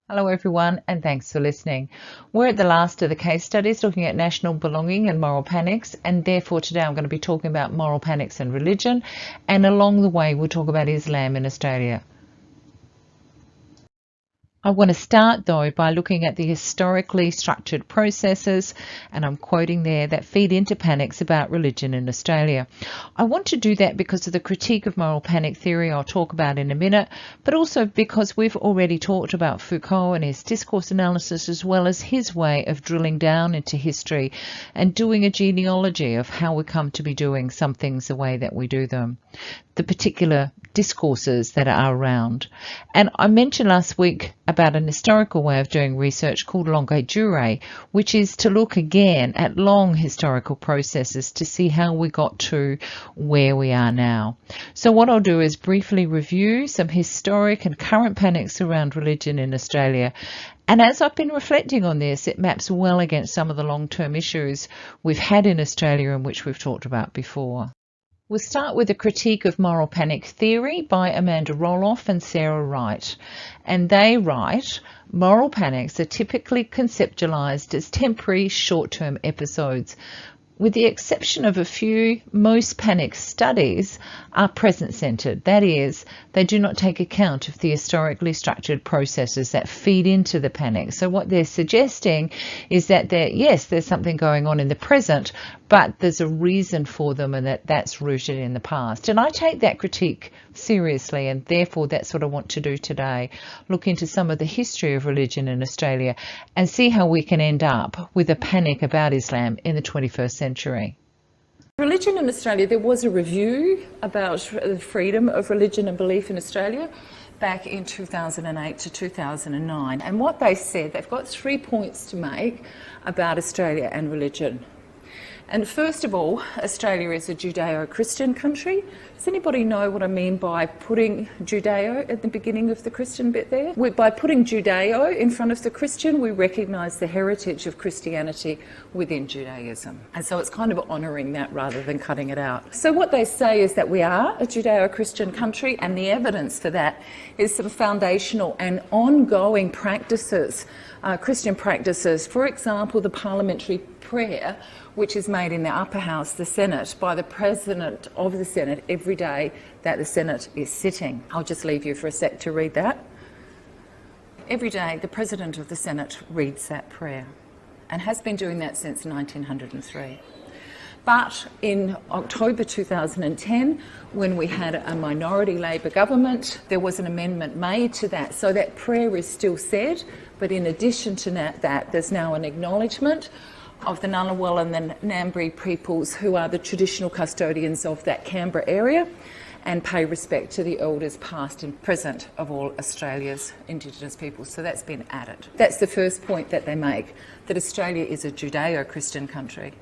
Hello everyone, and thanks for listening. We're at the last of the case studies looking at national belonging and moral panics, and therefore today I'm going to be talking about moral panics and religion, and along the way we'll talk about Islam in Australia. I want to start though by looking at the historically structured processes, and I'm quoting there, that feed into panics about religion in Australia. I want to do that because of the critique of moral panic theory I'll talk about in a minute, but also because we've already talked about Foucault and his discourse analysis, as well as his way of drilling down into history and doing a genealogy of how we come to be doing some things the way that we do them, the particular discourses that are around. And I mentioned last week about an historical way of doing research called longue durée, which is to look again at long historical processes to see how we got to where we are now. So what I'll do is briefly review some historic and current panics around religion in Australia. And as I've been reflecting on this, it maps well against some of the long-term issues we've had in Australia and which we've talked about before. We'll start with a critique of moral panic theory by Amanda Roloff and Sarah Wright. And they write, moral panics are typically conceptualized as temporary short-term episodes. With the exception of a few, most panic studies are present-centered. That is, they do not take account of the historically structured processes that feed into the panic. So what they're suggesting is that yes, there's something going on in the present, but there's a reason for them, and that's rooted in the past. And I take that critique seriously, and therefore that's what I want to do today. Look into some of the history of religion in Australia and see how we can end up with a panic about Islam in the 21st century. Religion in Australia, there was a review about the freedom of religion and belief in Australia back in 2008 to 2009. And what they said, they've got 3 points to make about Australia and religion. And first of all, Australia is a Judeo-Christian country. Does anybody know what I mean by putting Judeo at the beginning of the Christian bit there? By putting Judeo in front of the Christian, we recognise the heritage of Christianity within Judaism. And so it's kind of honouring that rather than cutting it out. So what they say is that we are a Judeo-Christian country, and the evidence for that is some foundational and ongoing practices, Christian practices. For example, the parliamentary prayer, which is made in the upper house, the Senate, by the President of the Senate every day that the Senate is sitting. I'll just leave you for a sec to read that. Every day the President of the Senate reads that prayer and has been doing that since 1903. But in October 2010, when we had a minority Labor government, there was an amendment made to that. So that prayer is still said, but in addition to that, there's now an acknowledgement of the Ngunnawal and the Ngambri peoples, who are the traditional custodians of that Canberra area, and pay respect to the elders past and present of all Australia's Indigenous peoples. So that's been added. That's the first point that they make, that Australia is a Judeo-Christian country.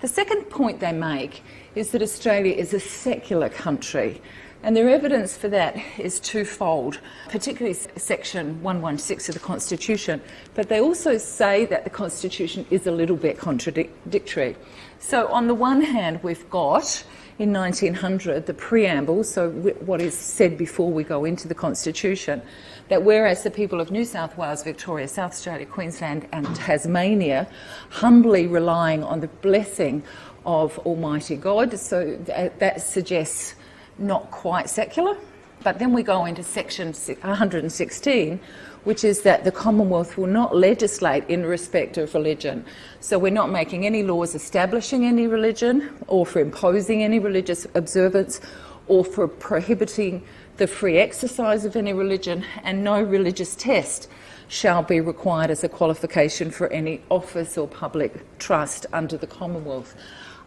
The second point they make is that Australia is a secular country. And their evidence for that is twofold, particularly section 116 of the Constitution. But they also say that the Constitution is a little bit contradictory. So on the one hand, we've got, in 1900, the preamble, so what is said before we go into the Constitution, that whereas the people of New South Wales, Victoria, South Australia, Queensland and Tasmania humbly relying on the blessing of Almighty God, so that suggests not quite secular. But then we go into section 116, which is that the Commonwealth will not legislate in respect of religion. So we're not making any laws establishing any religion, or for imposing any religious observance, or for prohibiting the free exercise of any religion, and no religious test shall be required as a qualification for any office or public trust under the Commonwealth.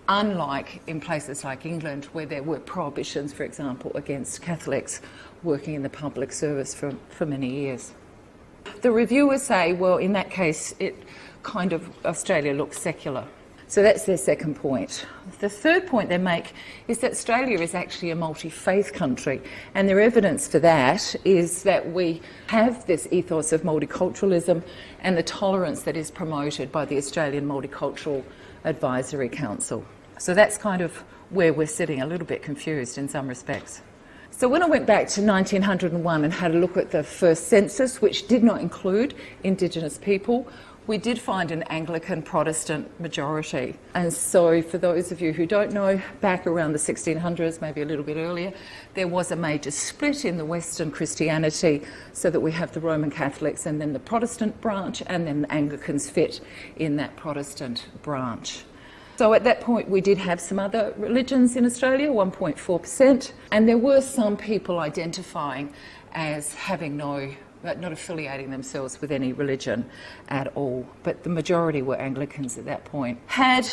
Unlike in places like England, where there were prohibitions, for example, against Catholics working in the public service for many years. The reviewers say, well, in that case, Australia looks secular. So that's their second point. The third point they make is that Australia is actually a multi-faith country, and their evidence for that is that we have this ethos of multiculturalism and the tolerance that is promoted by the Australian Multicultural Advisory Council. So that's kind of where we're sitting, a little bit confused in some respects. So when I went back to 1901 and had a look at the first census, which did not include Indigenous people, we did find an Anglican Protestant majority. And so for those of you who don't know, back around the 1600s, maybe a little bit earlier, there was a major split in the Western Christianity, so that we have the Roman Catholics and then the Protestant branch, and then the Anglicans fit in that Protestant branch. So at that point we did have some other religions in Australia, 1.4%, and there were some people identifying as having not affiliating themselves with any religion at all, but the majority were Anglicans at that point. Had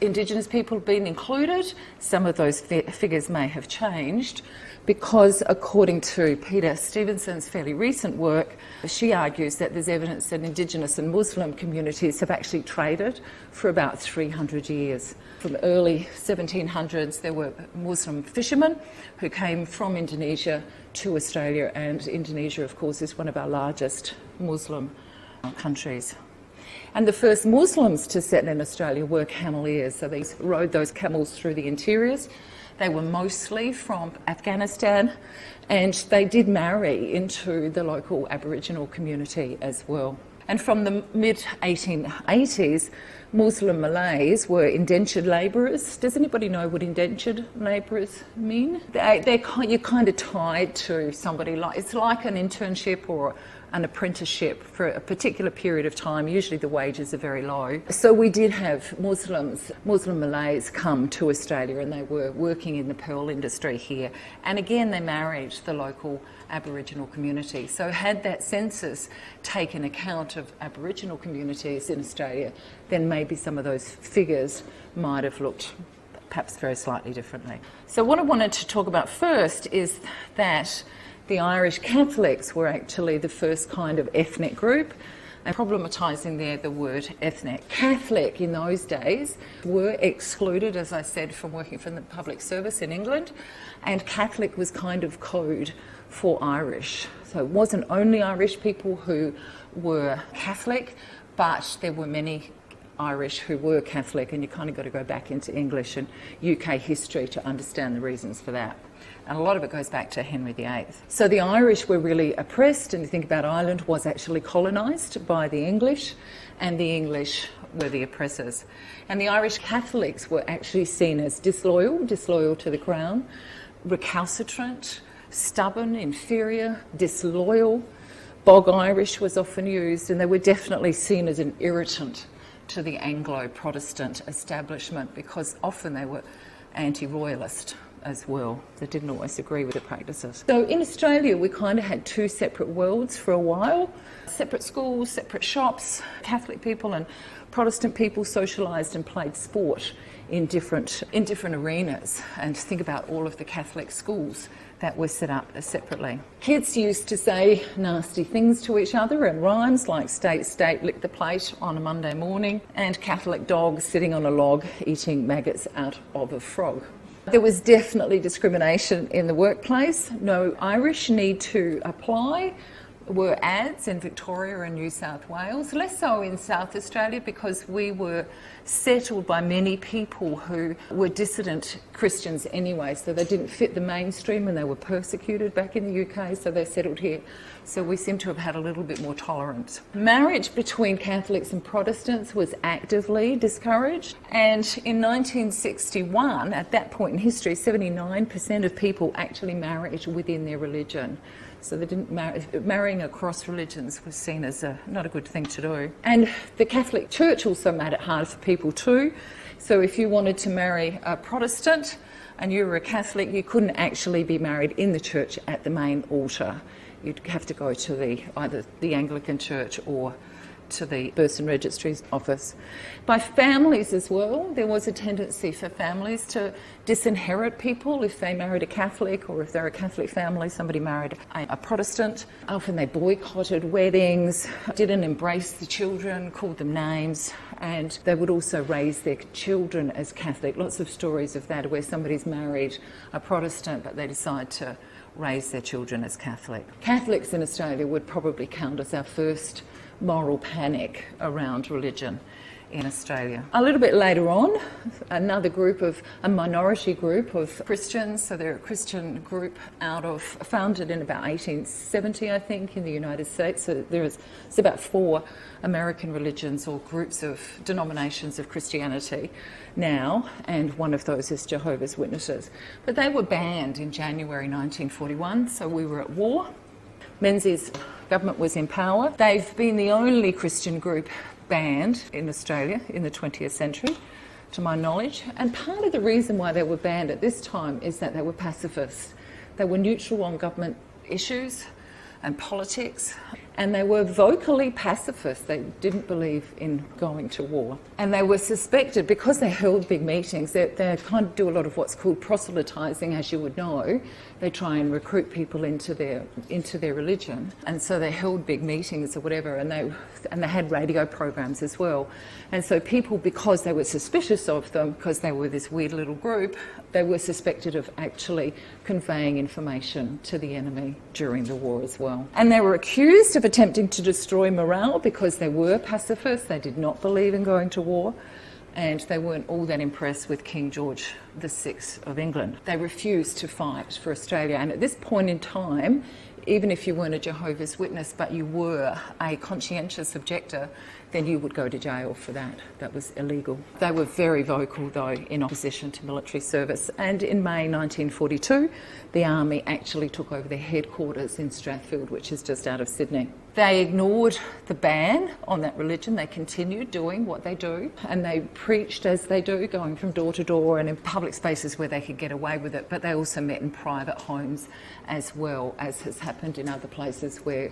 Indigenous people been included, some of those figures may have changed, because according to Peter Stevenson's fairly recent work, she argues that there's evidence that Indigenous and Muslim communities have actually traded for about 300 years. From the early 1700s, there were Muslim fishermen who came from Indonesia to Australia, and Indonesia, of course, is one of our largest Muslim countries. And the first Muslims to settle in Australia were cameleers, so they rode those camels through the interiors. They were mostly from Afghanistan, and they did marry into the local Aboriginal community as well. And from the mid-1880s, Muslim Malays were indentured labourers. Does anybody know what indentured labourers mean? You're kind of tied to somebody, it's like an internship or an apprenticeship for a particular period of time. Usually the wages are very low. So we did have Muslim Malays come to Australia, and they were working in the pearl industry here. And again, they married the local Aboriginal community. So had that census taken account of Aboriginal communities in Australia, then maybe some of those figures might have looked perhaps very slightly differently. So what I wanted to talk about first is that the Irish Catholics were actually the first kind of ethnic group, and problematising there the word ethnic. Catholic in those days were excluded, as I said, from working for the public service in England, and Catholic was kind of code for Irish. So it wasn't only Irish people who were Catholic, but there were many Irish who were Catholic, and you kind of got to go back into English and UK history to understand the reasons for that. And a lot of it goes back to Henry VIII. So the Irish were really oppressed, and you think about Ireland was actually colonised by the English, and the English were the oppressors. And the Irish Catholics were actually seen as disloyal to the Crown, recalcitrant, stubborn, inferior, disloyal. Bog Irish was often used, and they were definitely seen as an irritant to the Anglo-Protestant establishment, because often they were anti-royalist as well. They didn't always agree with the practices. So in Australia we kind of had two separate worlds for a while. Separate schools, separate shops. Catholic people and Protestant people socialised and played sport in different arenas. And think about all of the Catholic schools that were set up separately. Kids used to say nasty things to each other in rhymes like state, state, lick the plate on a Monday morning, and Catholic dogs sitting on a log eating maggots out of a frog. There was definitely discrimination in the workplace. No Irish need to apply were ads in Victoria and New South Wales, less so in South Australia, because we were settled by many people who were dissident Christians anyway, so they didn't fit the mainstream and they were persecuted back in the UK, so they settled here. So we seem to have had a little bit more tolerance. Marriage between Catholics and Protestants was actively discouraged, and in 1961, at that point in history, 79% of people actually married within their religion. So they didn't marrying across religions was seen as not a good thing to do. And the Catholic Church also made it hard for people too. So if you wanted to marry a Protestant and you were a Catholic, you couldn't actually be married in the church at the main altar. You'd have to go to either the Anglican Church or to the Births and Registries office. By families as well, there was a tendency for families to disinherit people if they married a Catholic, or if they're a Catholic family, somebody married a Protestant. Often they boycotted weddings, didn't embrace the children, called them names, and they would also raise their children as Catholic. Lots of stories of that, where somebody's married a Protestant but they decide to raise their children as Catholic. Catholics in Australia would probably count as our first moral panic around religion in Australia. A little bit later on, a minority group of Christians, so they're a Christian group founded in about 1870, I think, in the United States. So it's about 4 American religions or groups of denominations of Christianity now, and one of those is Jehovah's Witnesses. But they were banned in January 1941, so we were at war. Menzies' government was in power. They've been the only Christian group banned in Australia in the 20th century, to my knowledge. And part of the reason why they were banned at this time is that they were pacifists. They were neutral on government issues and politics, and they were vocally pacifist. They didn't believe in going to war. And they were suspected, because they held big meetings, they kind of do a lot of what's called proselytising, as you would know. They try and recruit people into their religion. And so they held big meetings or whatever, and they had radio programs as well. And so people, because they were suspicious of them, because they were this weird little group, they were suspected of actually conveying information to the enemy during the war as well. And they were accused of attempting to destroy morale because they were pacifists. They did not believe in going to war, and they weren't all that impressed with King George VI of England. They refused to fight for Australia, and at this point in time, even if you weren't a Jehovah's Witness but you were a conscientious objector, then you would go to jail for that. That was illegal. They were very vocal, though, in opposition to military service. And in May 1942, the Army actually took over their headquarters in Strathfield, which is just out of Sydney. They ignored the ban on that religion. They continued doing what they do, and they preached as they do, going from door to door and in public spaces where they could get away with it. But they also met in private homes as well, as has happened in other places where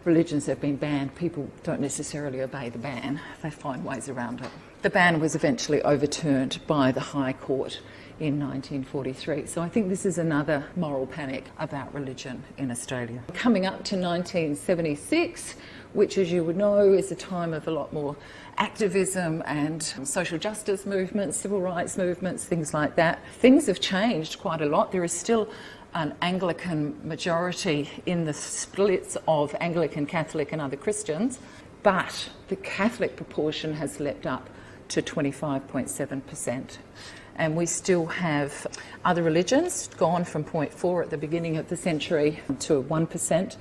religions have been banned. People don't necessarily obey the ban. They find ways around it. The ban was eventually overturned by the High Court in 1943. So I think this is another moral panic about religion in Australia. Coming up to 1976, which, as you would know, is a time of a lot more activism and social justice movements, civil rights movements, things like that. Things have changed quite a lot. There is still an Anglican majority in the splits of Anglican, Catholic and other Christians, but the Catholic proportion has leapt up to 25.7%. And we still have other religions gone from 0.4 at the beginning of the century to 1%,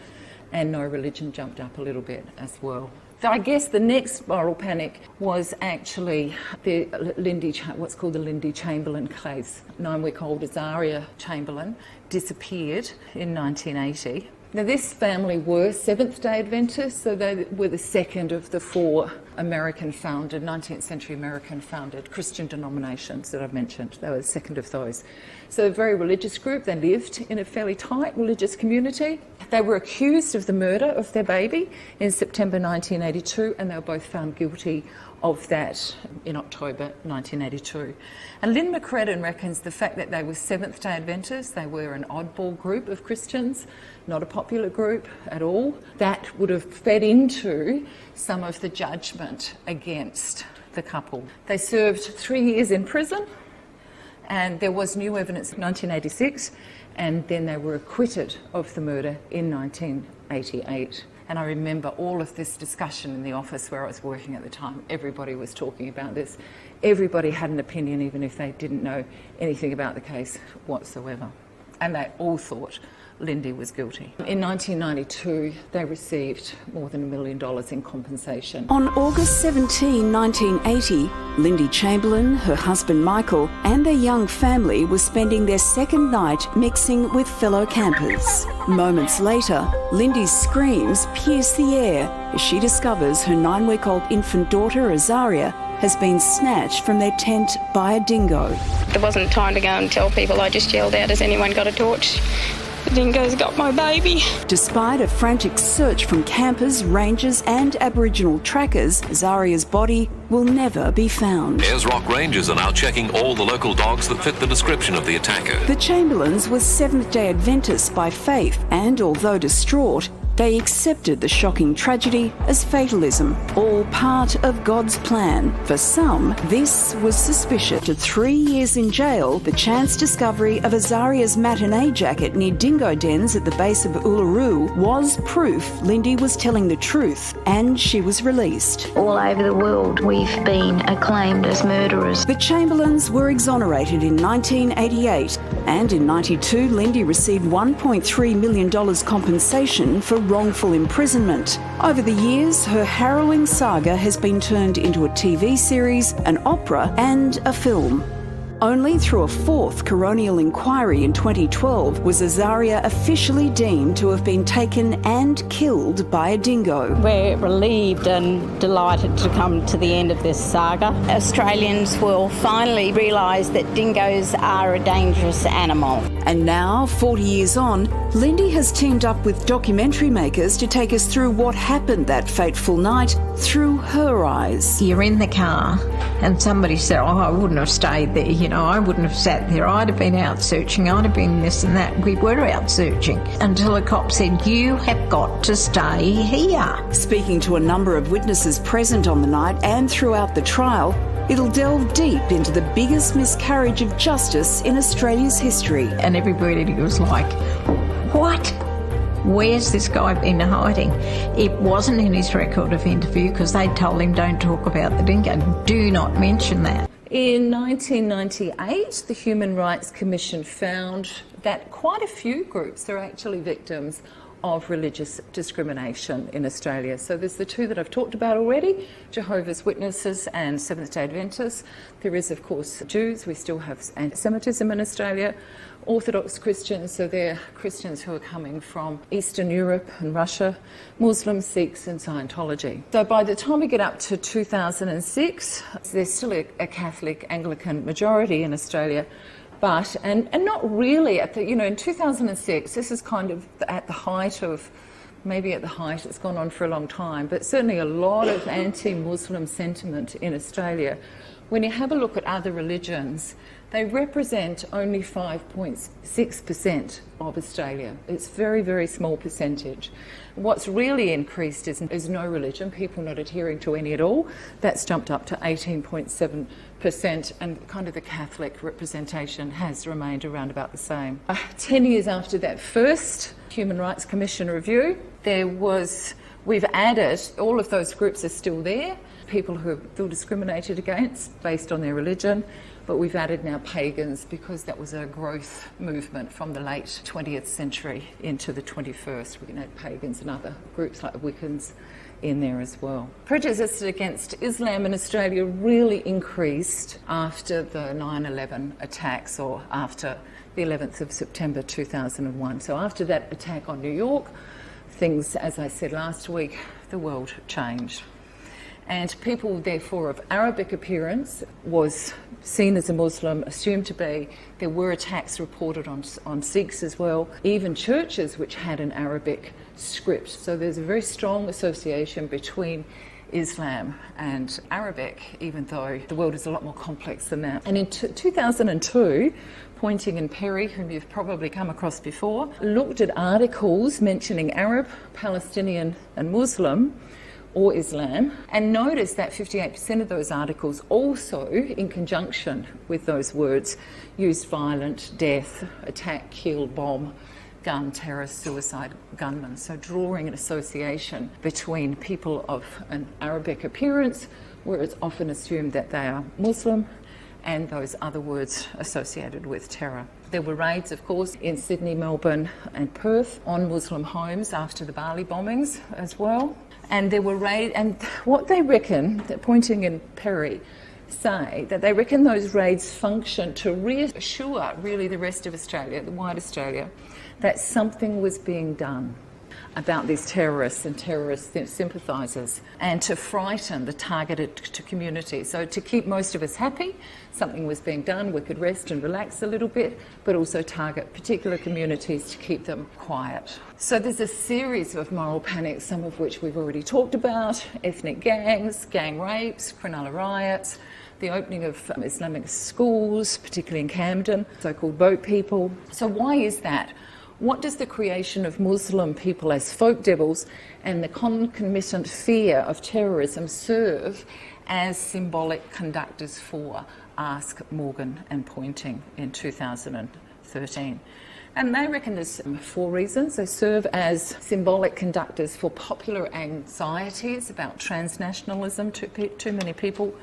and no religion jumped up a little bit as well. I guess the next moral panic was actually what's called the Lindy Chamberlain case. 9-week-old Azaria Chamberlain disappeared in 1980. Now, this family were Seventh-day Adventists, so they were the second of the 4 American-founded, 19th century American-founded Christian denominations that I've mentioned. They were the second of those. So a very religious group. They lived in a fairly tight religious community. They were accused of the murder of their baby in September 1982, and they were both found guilty of that in October 1982. And Lynn McCredden reckons the fact that they were Seventh-day Adventists, they were an oddball group of Christians, not a popular group at all, that would have fed into some of the judgment against the couple. They served 3 years in prison, and there was new evidence in 1986, and then they were acquitted of the murder in 1988. And I remember all of this discussion in the office where I was working at the time. Everybody was talking about this. Everybody had an opinion, even if they didn't know anything about the case whatsoever. And they all thought Lindy was guilty. In 1992, they received more than $1 million in compensation. On August 17, 1980, Lindy Chamberlain, her husband Michael, and their young family were spending their second night mixing with fellow campers. Moments later, Lindy's screams pierce the air as she discovers her 9-week-old infant daughter, Azaria, has been snatched from their tent by a dingo. There wasn't time to go and tell people. I just yelled out, "Has anyone got a torch?" The dingo's got my baby. Despite a frantic search from campers, rangers and Aboriginal trackers, Azaria's body will never be found. Ayers Rock Rangers are now checking all the local dogs that fit the description of the attacker. The Chamberlains were Seventh-day Adventists by faith, and although distraught, They accepted the shocking tragedy as fatalism, all part of God's plan. For some, this was suspicious. After 3 years in jail, the chance discovery of Azaria's matinee jacket near dingo dens at the base of Uluru was proof Lindy was telling the truth, and she was released. All over the world, we've been acclaimed as murderers. The Chamberlains were exonerated in 1988, and in 92, Lindy received $1.3 million compensation for wrongful imprisonment. Over the years, her harrowing saga has been turned into a TV series, an opera, and a film. Only through a fourth coronial inquiry in 2012 was Azaria officially deemed to have been taken and killed by a dingo. We're relieved and delighted to come to the end of this saga. Australians will finally realise that dingoes are a dangerous animal. And now, 40 years on, Lindy has teamed up with documentary makers to take us through what happened that fateful night through her eyes. You're in the car and somebody said, oh, I wouldn't have stayed there, I wouldn't have sat there, I'd have been out searching, I'd have been this and that. We were out searching until the cop said, you have got to stay here. Speaking to a number of witnesses present on the night and throughout the trial, it'll delve deep into the biggest miscarriage of justice in Australia's history. And everybody was like, what? Where's this guy been hiding? It wasn't in his record of interview because they told him don't talk about the dingo. Do not mention that. In 1998, the Human Rights Commission found that quite a few groups are actually victims of religious discrimination in Australia. So there's the two that I've talked about already, Jehovah's Witnesses and Seventh-day Adventists. There is, of course, Jews. We still have anti-Semitism in Australia. Orthodox Christians, so they're Christians who are coming from Eastern Europe and Russia, Muslims, Sikhs and Scientology. So by the time we get up to 2006, there's still a Catholic Anglican majority in Australia, but, and not really at the, in 2006, this is kind of at the height of, maybe at the height, it's gone on for a long time, but certainly a lot of anti-Muslim sentiment in Australia. When you have a look at other religions, they represent only 5.6% of Australia. It's a very, very small percentage. What's really increased is no religion, people not adhering to any at all. That's jumped up to 18.7%, and kind of the Catholic representation has remained around about the same. 10 years after that first Human Rights Commission review, we've added, all of those groups are still there, people who feel discriminated against based on their religion, but we've added now pagans because that was a growth movement from the late 20th century into the 21st. We can add pagans and other groups like Wiccans in there as well. Prejudice against Islam in Australia really increased after the 9/11 attacks, or after the 11th of September 2001. So after that attack on New York, things, as I said last week, the world changed. And people, therefore, of Arabic appearance was seen as a Muslim, assumed to be. There were attacks reported on Sikhs as well, even churches which had an Arabic script. So there's a very strong association between Islam and Arabic, even though the world is a lot more complex than that. And in 2002, Pointing and Perry, whom you've probably come across before, looked at articles mentioning Arab, Palestinian and Muslim, or Islam, and noticed that 58% of those articles also, in conjunction with those words, used violent, death, attack, kill, bomb, gun, terrorist, suicide, gunman. So drawing an association between people of an Arabic appearance, where it's often assumed that they are Muslim, and those other words associated with terror. There were raids, of course, in Sydney, Melbourne and Perth on Muslim homes after the Bali bombings as well. And there were raids, and what they reckon, that Pointing and Perry say, that they reckon those raids function to reassure really the rest of Australia, the wide Australia, that something was being done about these terrorists and terrorist sympathisers, and to frighten the targeted community. So to keep most of us happy, something was being done, we could rest and relax a little bit, but also target particular communities to keep them quiet. So there's a series of moral panics, some of which we've already talked about: ethnic gangs, gang rapes, Cronulla riots, the opening of Islamic schools, particularly in Camden, so-called boat people. So why is that? What does the creation of Muslim people as folk devils and the concomitant fear of terrorism serve as symbolic conductors for? Ask Morgan and Pointing in 2013. And they reckon there's 4 reasons. They serve as symbolic conductors for popular anxieties about transnationalism, too many people,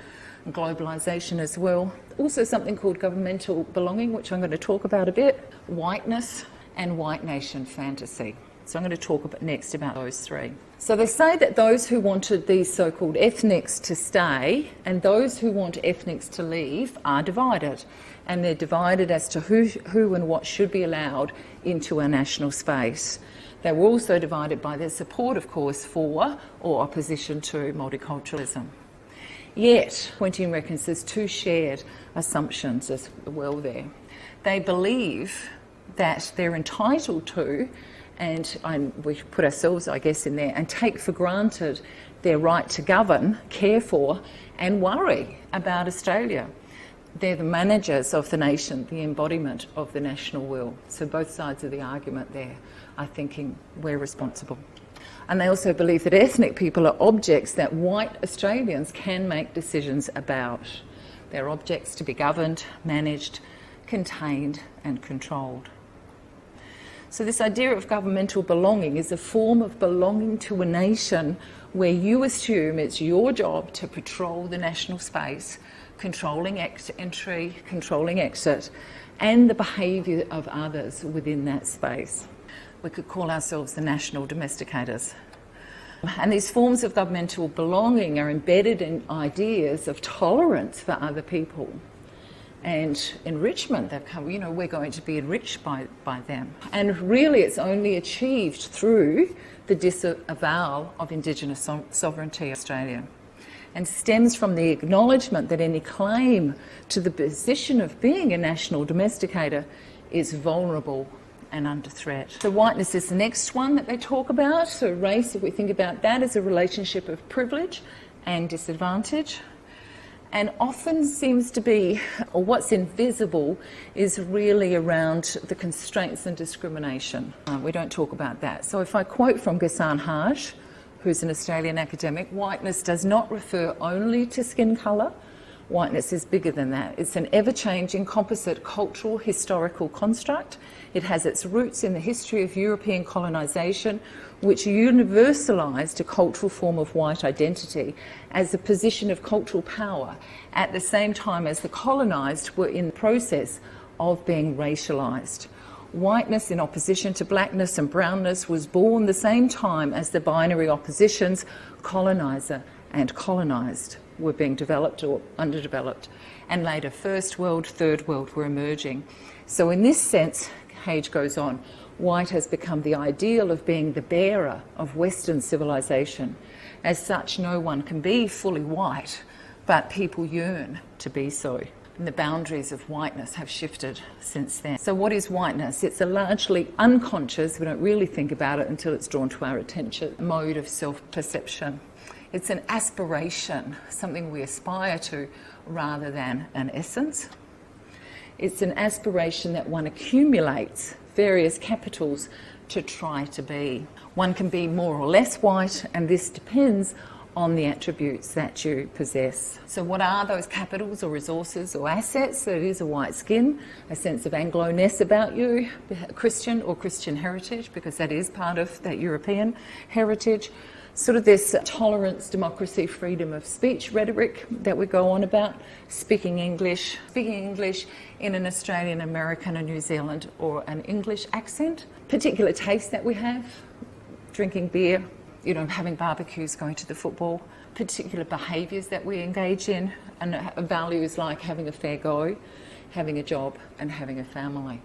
and globalisation as well. Also something called governmental belonging, which I'm going to talk about a bit, whiteness and white nation fantasy. So I'm going to talk next about those 3. So they say that those who wanted these so-called ethnics to stay and those who want ethnics to leave are divided. And they're divided as to who and what should be allowed into our national space. They were also divided by their support, of course, for or opposition to multiculturalism. Yet, Pointing reckons there's 2 shared assumptions as well there. They believe that they're entitled to, and we put ourselves, I guess, in there, and take for granted their right to govern, care for, and worry about Australia. They're the managers of the nation, the embodiment of the national will. So both sides of the argument there are thinking we're responsible. And they also believe that ethnic people are objects that white Australians can make decisions about. They're objects to be governed, managed, contained and controlled. So this idea of governmental belonging is a form of belonging to a nation where you assume it's your job to patrol the national space, controlling entry, controlling exit, and the behaviour of others within that space. We could call ourselves the national domesticators. And these forms of governmental belonging are embedded in ideas of tolerance for other people and enrichment. They've come, we're going to be enriched by them. And really it's only achieved through the disavowal of Indigenous sovereignty in Australia, and stems from the acknowledgement that any claim to the position of being a national domesticator is vulnerable and under threat. So whiteness is the next one that they talk about. So race, if we think about that, is a relationship of privilege and disadvantage. And often seems to be, or what's invisible, is really around the constraints and discrimination. We don't talk about that. So if I quote from Ghassan Haj, who's an Australian academic, whiteness does not refer only to skin colour. Whiteness is bigger than that. It's an ever-changing, composite, cultural, historical construct. It has its roots in the history of European colonisation, which universalised a cultural form of white identity as a position of cultural power, at the same time as the colonised were in the process of being racialised. Whiteness, in opposition to blackness and brownness, was born the same time as the binary oppositions, coloniser and colonised, were being developed or underdeveloped, and later First World, Third World were emerging. So in this sense, Hage goes on, white has become the ideal of being the bearer of Western civilization. As such, no one can be fully white, but people yearn to be so. And the boundaries of whiteness have shifted since then. So what is whiteness? It's a largely unconscious, we don't really think about it until it's drawn to our attention, mode of self-perception. It's an aspiration, something we aspire to rather than an essence. It's an aspiration that one accumulates various capitals to try to be. One can be more or less white, and this depends on the attributes that you possess. So what are those capitals or resources or assets? So it is a white skin, a sense of Anglo-ness about you, Christian or Christian heritage, because that is part of that European heritage. Sort of this tolerance, democracy, freedom of speech rhetoric that we go on about, speaking English in an Australian, American, or New Zealand or an English accent, particular tastes that we have, drinking beer, having barbecues, going to the football, particular behaviours that we engage in, and values like having a fair go, having a job and having a family.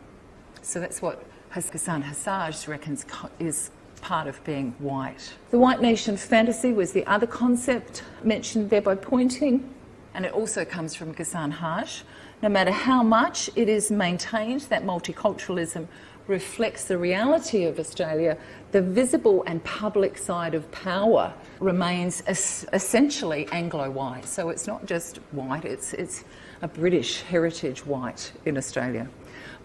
So that's what Ghassan Haj reckons is part of being white. The white nation fantasy was the other concept mentioned there by Pointing, and it also comes from Ghassan Haj. No matter how much it is maintained that multiculturalism reflects the reality of Australia, the visible and public side of power remains essentially Anglo-white. So it's not just white, it's a British heritage white in Australia.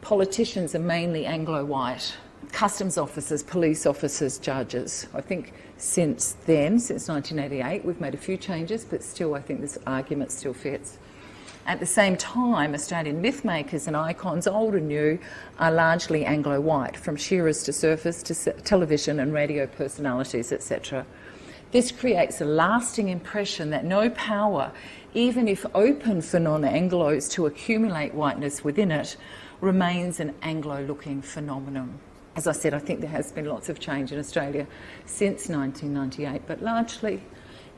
Politicians are mainly Anglo-white, customs officers, police officers, judges. I think since then, since 1988, we've made a few changes, but still I think this argument still fits. At the same time, Australian myth makers and icons, old and new, are largely Anglo-white, from shearers to surfers to television and radio personalities, etc. This creates a lasting impression that no power, even if open for non-Anglos to accumulate whiteness within it, remains an Anglo-looking phenomenon. As I said, I think there has been lots of change in Australia since 1998, but largely,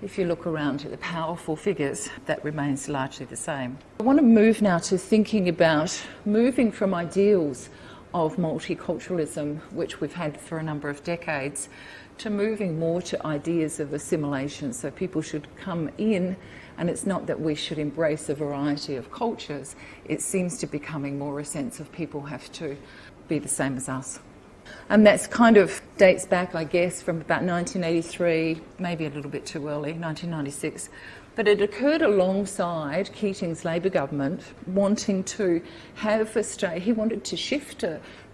if you look around at the powerful figures, that remains largely the same. I want to move now to thinking about moving from ideals of multiculturalism, which we've had for a number of decades, to moving more to ideas of assimilation. So people should come in, and it's not that we should embrace a variety of cultures. It seems to be becoming more a sense of people have to be the same as us. And that's kind of dates back, I guess, from about 1983, maybe a little bit too early, 1996. But it occurred alongside Keating's Labor government wanting to have Australia. He wanted to shift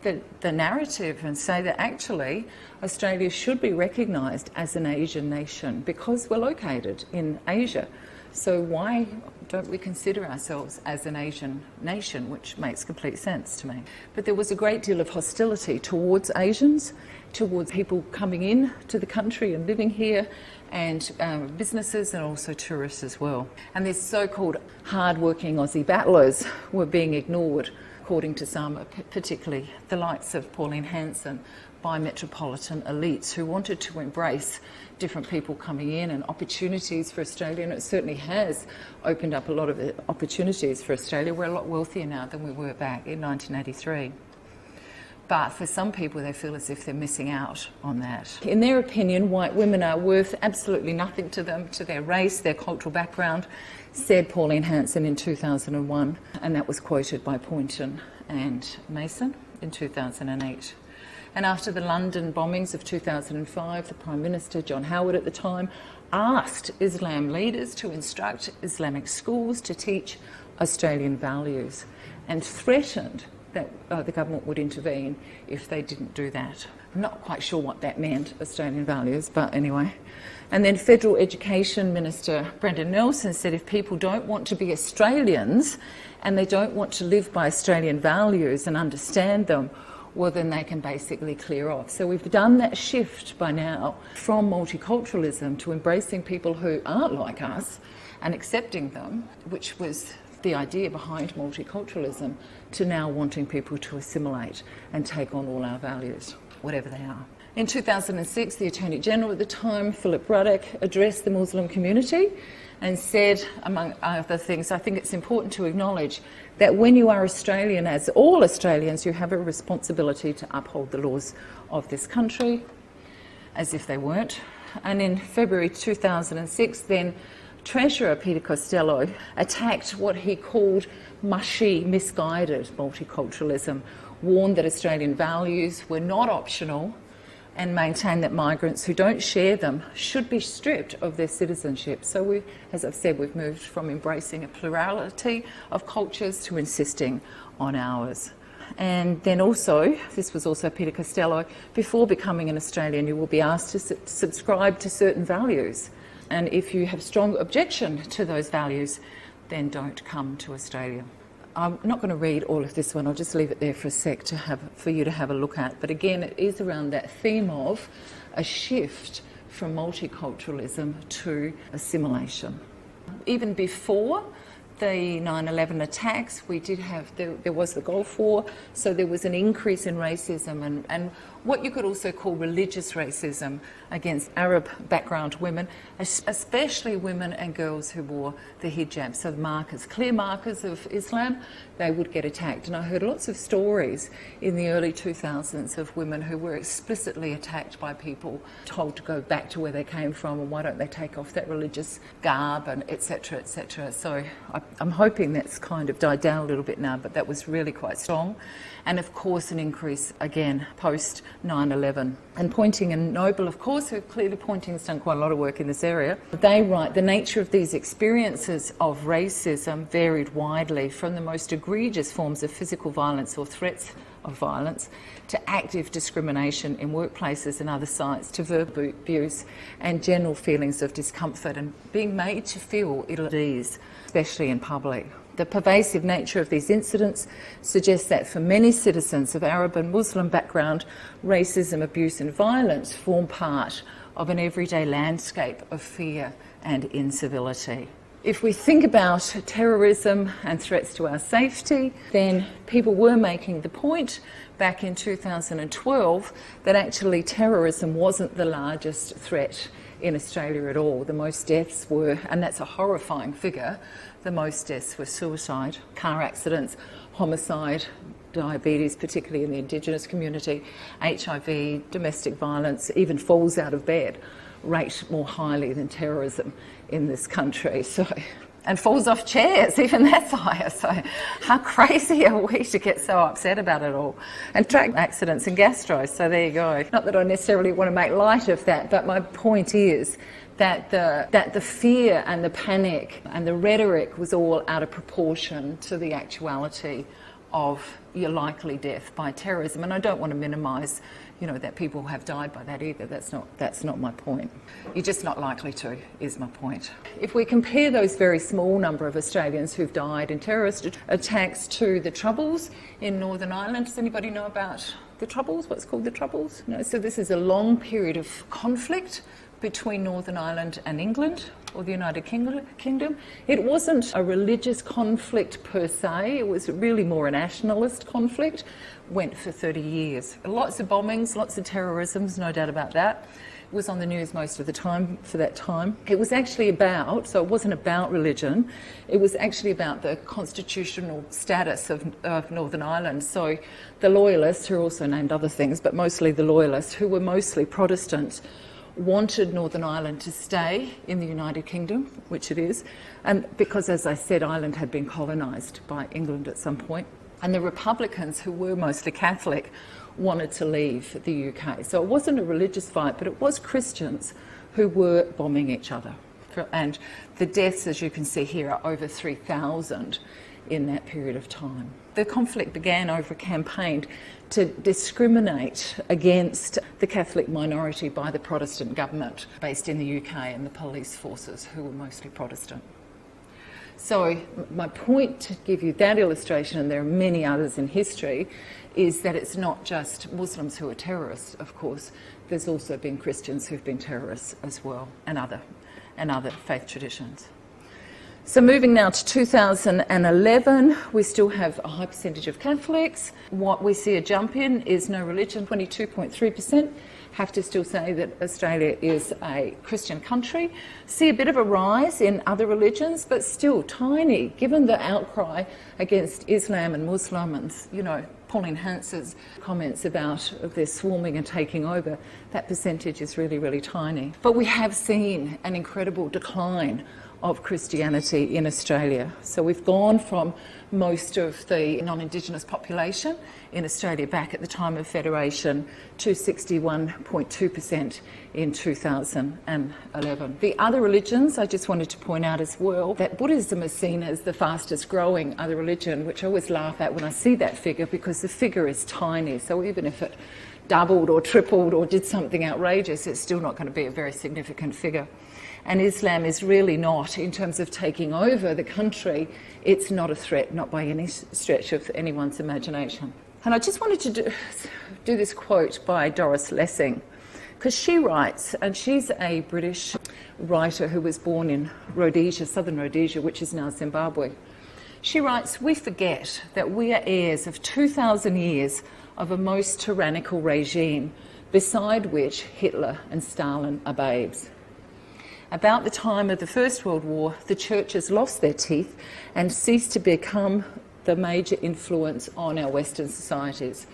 the narrative and say that actually Australia should be recognised as an Asian nation because we're located in Asia. So why don't we consider ourselves as an Asian nation, which makes complete sense to me. But there was a great deal of hostility towards Asians, towards people coming in to the country and living here, and businesses and also tourists as well. And these so-called hard-working Aussie battlers were being ignored, according to some, particularly the likes of Pauline Hanson, by metropolitan elites who wanted to embrace different people coming in and opportunities for Australia, and it certainly has opened up a lot of opportunities for Australia. We're a lot wealthier now than we were back in 1983. But for some people, they feel as if they're missing out on that. In their opinion, white women are worth absolutely nothing to them, to their race, their cultural background, said Pauline Hanson in 2001, and that was quoted by Poynton and Mason in 2008. And after the London bombings of 2005, the Prime Minister, John Howard at the time, asked Islam leaders to instruct Islamic schools to teach Australian values and threatened that the government would intervene if they didn't do that. I'm not quite sure what that meant, Australian values, but anyway. And then Federal Education Minister Brendan Nelson said if people don't want to be Australians and they don't want to live by Australian values and understand them, well, then they can basically clear off. So we've done that shift by now from multiculturalism to embracing people who aren't like us and accepting them, which was the idea behind multiculturalism, to now wanting people to assimilate and take on all our values, whatever they are. In 2006, the Attorney General at the time, Philip Ruddock, addressed the Muslim community and said, among other things, I think it's important to acknowledge that when you are Australian, as all Australians, you have a responsibility to uphold the laws of this country, as if they weren't. And in February 2006, then Treasurer Peter Costello attacked what he called mushy, misguided multiculturalism, warned that Australian values were not optional, and maintain that migrants who don't share them should be stripped of their citizenship. So as I've said, we've moved from embracing a plurality of cultures to insisting on ours. And then also, this was also Peter Costello, before becoming an Australian, you will be asked to subscribe to certain values. And if you have strong objection to those values, then don't come to Australia. I'm not going to read all of this one, I'll just leave it there for a sec for you to have a look at. But again, it is around that theme of a shift from multiculturalism to assimilation. Even before the 9/11 attacks, we did have, there was the Gulf War, so there was an increase in racism and what you could also call religious racism against Arab background women, especially women and girls who wore the hijab. So the markers, clear markers of Islam, they would get attacked. And I heard lots of stories in the early 2000s of women who were explicitly attacked by people, told to go back to where they came from and why don't they take off that religious garb and etc, etc. So I'm hoping that's kind of died down a little bit now, but that was really quite strong. And of course an increase again post 9/11. And Poynting and Noble, of course, who clearly Poynting's done quite a lot of work in this area, they write the nature of these experiences of racism varied widely from the most egregious forms of physical violence or threats of violence, to active discrimination in workplaces and other sites, to verbal abuse and general feelings of discomfort and being made to feel ill at ease, especially in public. The pervasive nature of these incidents suggests that for many citizens of Arab and Muslim background, racism, abuse and violence form part of an everyday landscape of fear and incivility. If we think about terrorism and threats to our safety, then people were making the point back in 2012 that actually terrorism wasn't the largest threat in Australia at all. The most deaths were, and that's a horrifying figure, the most deaths were suicide, car accidents, homicide, diabetes, particularly in the Indigenous community, HIV, domestic violence, even falls out of bed rate more highly than terrorism in this country. So, and falls off chairs, even that's higher. So how crazy are we to get so upset about it all? And track accidents and gastro, so there you go. Not that I necessarily want to make light of that, but my point is that the fear and the panic and the rhetoric was all out of proportion to the actuality of your likely death by terrorism. And I don't want to minimise, that people have died by that either. That's not my point. You're just not likely to, is my point. If we compare those very small number of Australians who've died in terrorist attacks to the Troubles in Northern Ireland, does anybody know about the Troubles? What's called the Troubles? No. So this is a long period of conflict between Northern Ireland and England, or the United Kingdom. It wasn't a religious conflict per se, it was really more a nationalist conflict. Went for 30 years. Lots of bombings, lots of terrorisms, no doubt about that. It was on the news most of the time for that time. It was actually about, so it wasn't about religion, it was actually about the constitutional status of Northern Ireland. So the Loyalists, who are also named other things, but mostly the Loyalists, who were mostly Protestant, wanted Northern Ireland to stay in the United Kingdom, which it is, and because, as I said, Ireland had been colonised by England at some point. And the Republicans, who were mostly Catholic, wanted to leave the UK. So it wasn't a religious fight, but it was Christians who were bombing each other. And the deaths, as you can see here, are over 3,000 in that period of time. The conflict began over a campaign to discriminate against the Catholic minority by the Protestant government based in the UK and the police forces, who were mostly Protestant. So my point, to give you that illustration, and there are many others in history, is that it's not just Muslims who are terrorists, of course. There's also been Christians who've been terrorists as well, and other faith traditions. So moving now to 2011, we still have a high percentage of Catholics. What we see a jump in is no religion, 22.3%. Have to still say that Australia is a Christian country. See a bit of a rise in other religions, but still tiny, given the outcry against Islam and Muslim and, Pauline Hans's comments about their swarming and taking over. That percentage is really, really tiny. But we have seen an incredible decline of Christianity in Australia. So we've gone from most of the non-Indigenous population in Australia back at the time of Federation to 61.2% in 2011. The other religions, I just wanted to point out as well, that Buddhism is seen as the fastest growing other religion, which I always laugh at when I see that figure, because the figure is tiny. So even if it doubled or tripled or did something outrageous, it's still not going to be a very significant figure. And Islam is really not, in terms of taking over the country, it's not a threat, not by any stretch of anyone's imagination. And I just wanted to do this quote by Doris Lessing, because she writes, and she's a British writer who was born in Rhodesia, southern Rhodesia, which is now Zimbabwe. She writes, "We forget that we are heirs of 2,000 years of a most tyrannical regime, beside which Hitler and Stalin are babes. About the time of the First World War, the churches lost their teeth and ceased to become the major influence on our Western societies.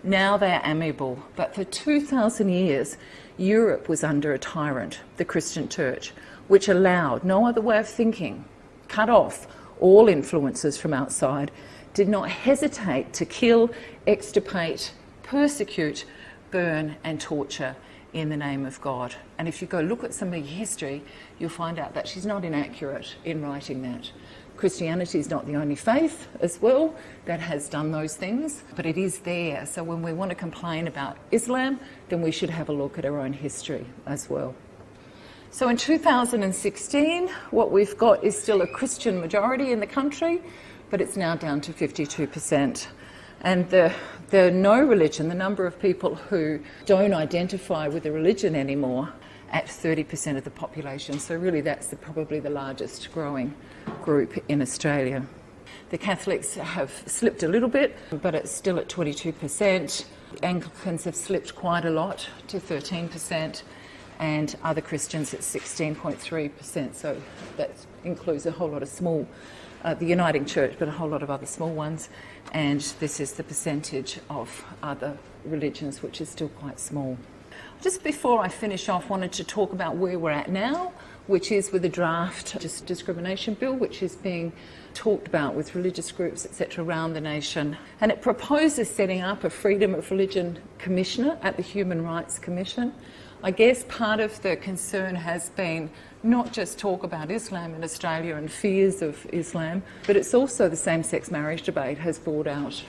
Now they are amiable, but for 2,000 years, Europe was under a tyrant, the Christian Church, which allowed no other way of thinking, cut off all influences from outside, did not hesitate to kill, extirpate, persecute, burn and torture in the name of God. And if you go look at some of the history, you'll find out that she's not inaccurate in writing that. Christianity is not the only faith as well that has done those things, but it is there. So when we want to complain about Islam, then we should have a look at our own history as well. So in 2016, what we've got is still a Christian majority in the country, but it's now down to 52%. And the no religion, the number of people who don't identify with a religion anymore, at 30% of the population. So really that's probably the largest growing group in Australia. The Catholics have slipped a little bit, but it's still at 22%. Anglicans have slipped quite a lot to 13%, and other Christians at 16.3%. So that includes a whole lot of small, the Uniting Church, but a whole lot of other small ones. And this is the percentage of other religions, which is still quite small. Just before I finish off, wanted to talk about where we're at now, which is with the draft discrimination bill, which is being talked about with religious groups, etc., around the nation. And it proposes setting up a Freedom of Religion Commissioner at the Human Rights Commission. I guess part of the concern has been not just talk about Islam in Australia and fears of Islam, but it's also the same-sex marriage debate has brought out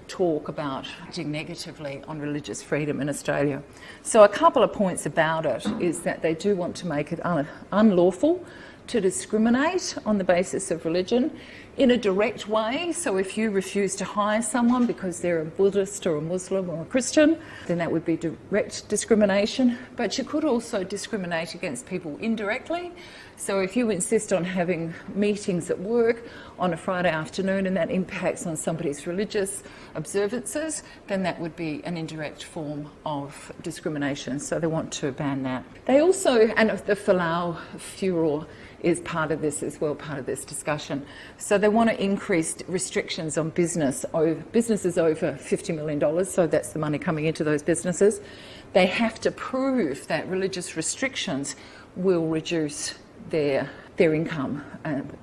talk about acting negatively on religious freedom in Australia. So a couple of points about it is that they do want to make it unlawful to discriminate on the basis of religion in a direct way. So if you refuse to hire someone because they're a Buddhist or a Muslim or a Christian, then that would be direct discrimination. But you could also discriminate against people indirectly. So if you insist on having meetings at work on a Friday afternoon and that impacts on somebody's religious observances, then that would be an indirect form of discrimination. So they want to ban that. They also, and the Folau furor is part of this as well, part of this discussion. So they want to increase restrictions on businesses over $50 million, so that's the money coming into those businesses. They have to prove that religious restrictions will reduce their income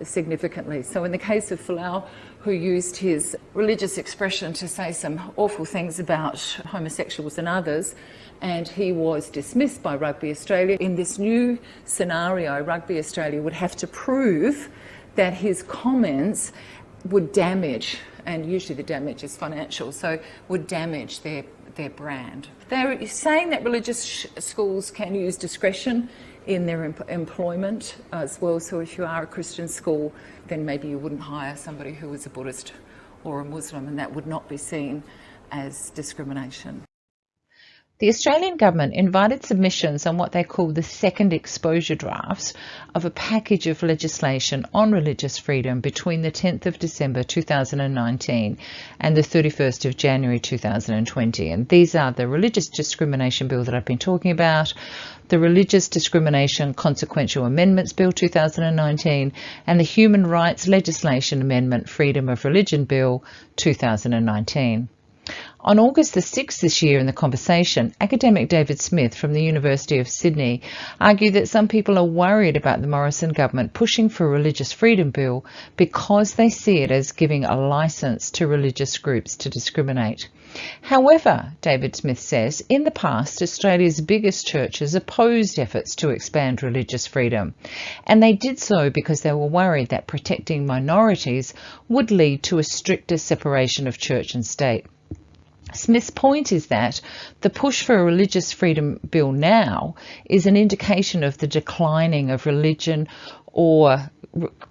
significantly. So in the case of Folau, who used his religious expression to say some awful things about homosexuals and others, and he was dismissed by Rugby Australia. In this new scenario, Rugby Australia would have to prove that his comments would damage, and usually the damage is financial, so would damage their brand. They're saying that religious schools can use discretion in their employment as well. So if you are a Christian school, then maybe you wouldn't hire somebody who was a Buddhist or a Muslim, and that would not be seen as discrimination. The Australian government invited submissions on what they call the second exposure drafts of a package of legislation on religious freedom between the 10th of December 2019 and the 31st of January 2020. And these are the Religious Discrimination Bill that I've been talking about, the Religious Discrimination Consequential Amendments Bill 2019, and the Human Rights Legislation Amendment Freedom of Religion Bill 2019. On August the 6th this year in The Conversation, academic David Smith from the University of Sydney argued that some people are worried about the Morrison government pushing for a religious freedom bill because they see it as giving a licence to religious groups to discriminate. However, David Smith says, in the past, Australia's biggest churches opposed efforts to expand religious freedom, and they did so because they were worried that protecting minorities would lead to a stricter separation of church and state. Smith's point is that the push for a religious freedom bill now is an indication of the declining of religion or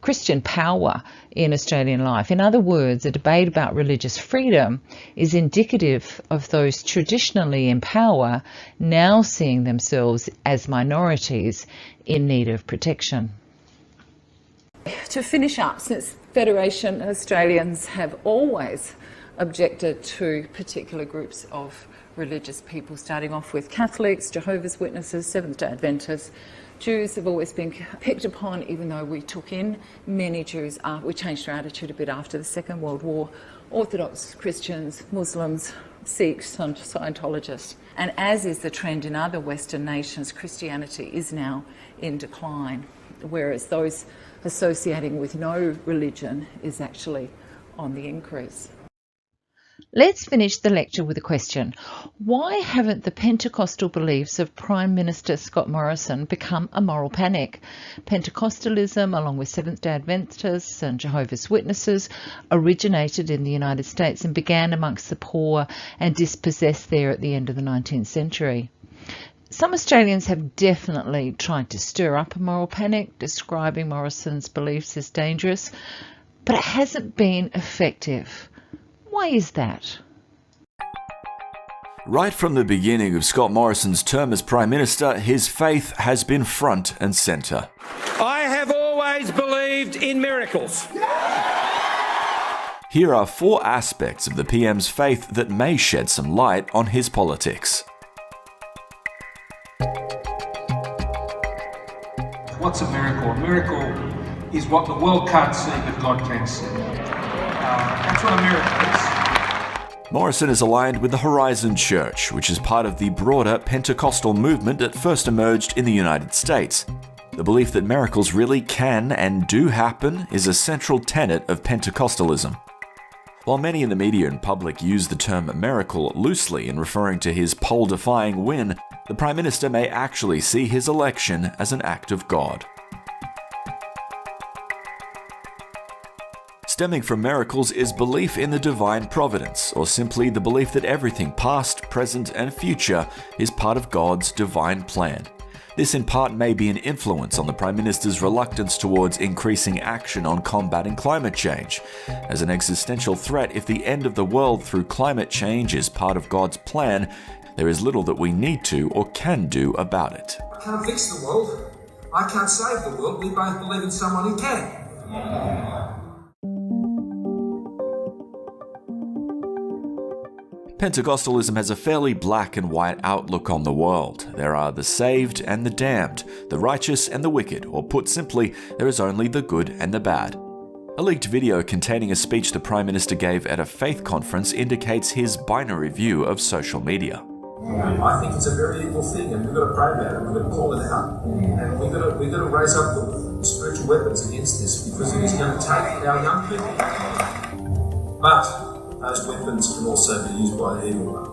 Christian power in Australian life. In other words, a debate about religious freedom is indicative of those traditionally in power now seeing themselves as minorities in need of protection. To finish up, since Federation Australians have always objected to particular groups of religious people, starting off with Catholics, Jehovah's Witnesses, Seventh-day Adventists. Jews have always been picked upon, even though we took in many Jews. We changed our attitude a bit after the Second World War. Orthodox Christians, Muslims, Sikhs, Scientologists. And as is the trend in other Western nations, Christianity is now in decline, whereas those associating with no religion is actually on the increase. Let's finish the lecture with a question. Why haven't the Pentecostal beliefs of Prime Minister Scott Morrison become a moral panic? Pentecostalism, along with Seventh-day Adventists and Jehovah's Witnesses, originated in the United States and began amongst the poor and dispossessed there at the end of the 19th century. Some Australians have definitely tried to stir up a moral panic, describing Morrison's beliefs as dangerous, but it hasn't been effective. Why is that? Right from the beginning of Scott Morrison's term as Prime Minister, his faith has been front and centre. I have always believed in miracles. Here are 4 aspects of the PM's faith that may shed some light on his politics. What's a miracle? A miracle is what the world can't see but God can see. That's what a miracle is. Morrison is aligned with the Horizon Church, which is part of the broader Pentecostal movement that first emerged in the United States. The belief that miracles really can and do happen is a central tenet of Pentecostalism. While many in the media and public use the term miracle loosely in referring to his poll-defying win, the Prime Minister may actually see his election as an act of God. Stemming from miracles is belief in the divine providence, or simply the belief that everything past, present, and future is part of God's divine plan. This in part may be an influence on the Prime Minister's reluctance towards increasing action on combating climate change. As an existential threat, if the end of the world through climate change is part of God's plan, there is little that we need to or can do about it. I can't fix the world. I can't save the world. We both believe in someone who can. Pentecostalism has a fairly black and white outlook on the world. There are the saved and the damned, the righteous and the wicked, or put simply, there is only the good and the bad. A leaked video containing a speech the Prime Minister gave at a faith conference indicates his binary view of social media. I think it's a very evil thing, and we've got to pray about it, we've got to call it out, and we've got to raise up the spiritual weapons against this, because it is going to take our young people. But those weapons can also be used by the evil one.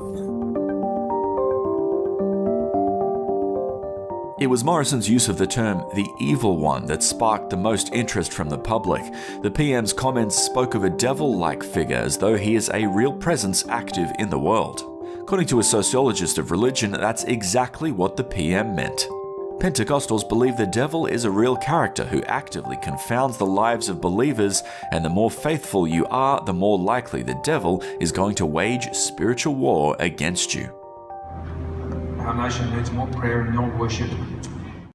It was Morrison's use of the term the evil one that sparked the most interest from the public. The PM's comments spoke of a devil-like figure as though he is a real presence active in the world. According to a sociologist of religion, that's exactly what the PM meant. Pentecostals believe the devil is a real character who actively confounds the lives of believers, and the more faithful you are, the more likely the devil is going to wage spiritual war against you. Our nation needs more prayer and more worship.